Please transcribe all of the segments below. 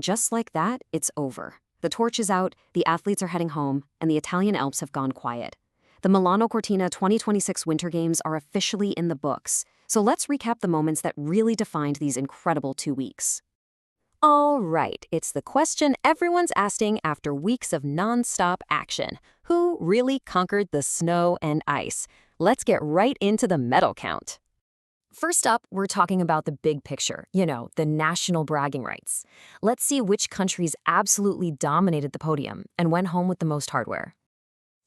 And just like that, it's over. The torch is out, the athletes are heading home, and the Italian Alps have gone quiet. The Milano Cortina 2026 Winter Games are officially in the books. So let's recap the moments that really defined these incredible 2 weeks. All right, it's the question everyone's asking after weeks of non-stop action. Who really conquered the snow and ice? Let's get right into the medal count. First up, we're talking about the big picture, the national bragging rights. Let's see which countries absolutely dominated the podium and went home with the most hardware.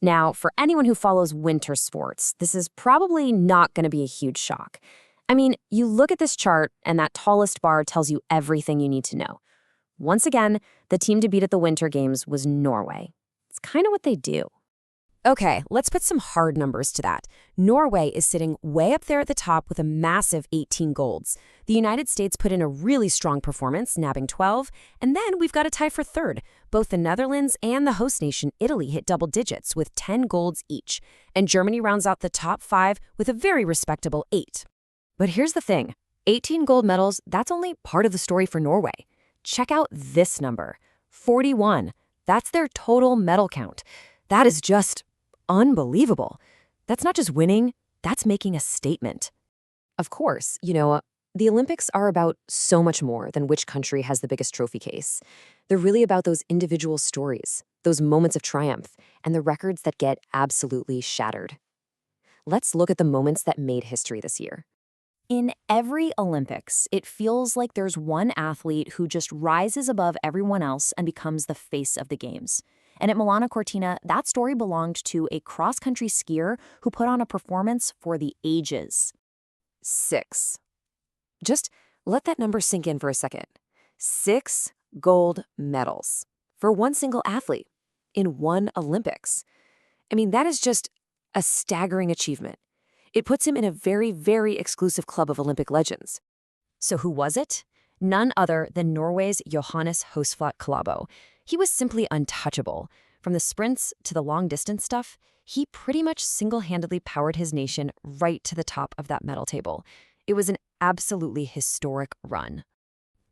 Now, for anyone who follows winter sports, this is probably not going to be a huge shock. I mean, you look at this chart and that tallest bar tells you everything you need to know. Once again, the team to beat at the Winter Games was Norway. It's kind of what they do. Okay, let's put some hard numbers to that. Norway is sitting way up there at the top with a massive 18 golds. The United States put in a really strong performance, nabbing 12, and then we've got a tie for third. Both the Netherlands and the host nation, Italy, hit double digits with 10 golds each, and Germany rounds out the top 5 with a very respectable 8. But here's the thing, 18 gold medals, that's only part of the story for Norway. Check out this number, 41. That's their total medal count. That is just unbelievable. That's not just winning, that's making a statement. Of course, the Olympics are about so much more than which country has the biggest trophy case. They're really about those individual stories, those moments of triumph, and the records that get absolutely shattered. Let's look at the moments that made history this year. In every Olympics, it feels like there's one athlete who just rises above everyone else and becomes the face of the games. And at Milano Cortina, that story belonged to a cross-country skier who put on a performance for the ages. 6. Just let that number sink in for a second. 6 gold medals for one single athlete in one Olympics. I mean, that is just a staggering achievement. It puts him in a very, very exclusive club of Olympic legends. So who was it? None other than Norway's Johannes Høsflot Klæbo. He was simply untouchable. From the sprints to the long-distance stuff, he pretty much single-handedly powered his nation right to the top of that medal table. It was an absolutely historic run.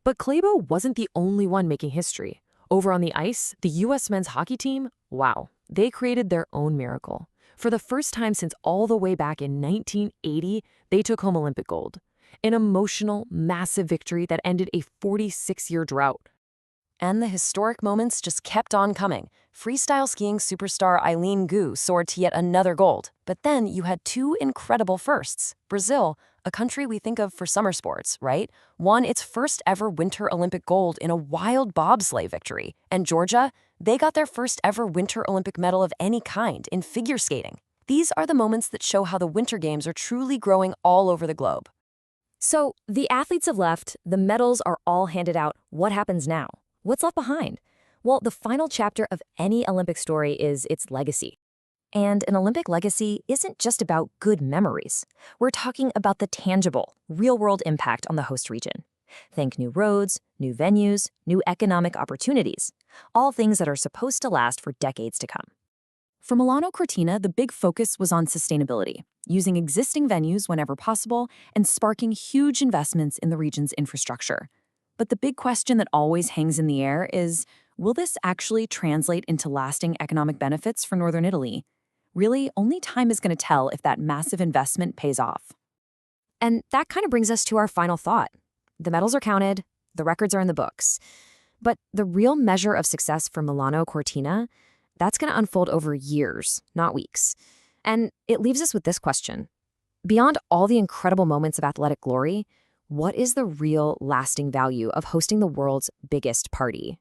But Klæbo wasn't the only one making history. Over on the ice, the U.S. men's hockey team, wow, they created their own miracle. For the first time since all the way back in 1980, they took home Olympic gold. An emotional, massive victory that ended a 46-year drought. And the historic moments just kept on coming. Freestyle skiing superstar Eileen Gu soared to yet another gold. But then you had 2 incredible firsts. Brazil, a country we think of for summer sports, right? Won its first ever Winter Olympic gold in a wild bobsleigh victory. And Georgia, they got their first ever Winter Olympic medal of any kind in figure skating. These are the moments that show how the Winter Games are truly growing all over the globe. So the athletes have left, the medals are all handed out. What happens now? What's left behind? Well, the final chapter of any Olympic story is its legacy. And an Olympic legacy isn't just about good memories. We're talking about the tangible, real-world impact on the host region. Think new roads, new venues, new economic opportunities, all things that are supposed to last for decades to come. For Milano Cortina, the big focus was on sustainability, using existing venues whenever possible and sparking huge investments in the region's infrastructure. But the big question that always hangs in the air is, will this actually translate into lasting economic benefits for Northern Italy? Really, only time is going to tell if that massive investment pays off. And that kind of brings us to our final thought. The medals are counted, the records are in the books. But the real measure of success for Milano Cortina, that's going to unfold over years, not weeks. And it leaves us with this question. Beyond all the incredible moments of athletic glory, what is the real lasting value of hosting the world's biggest party?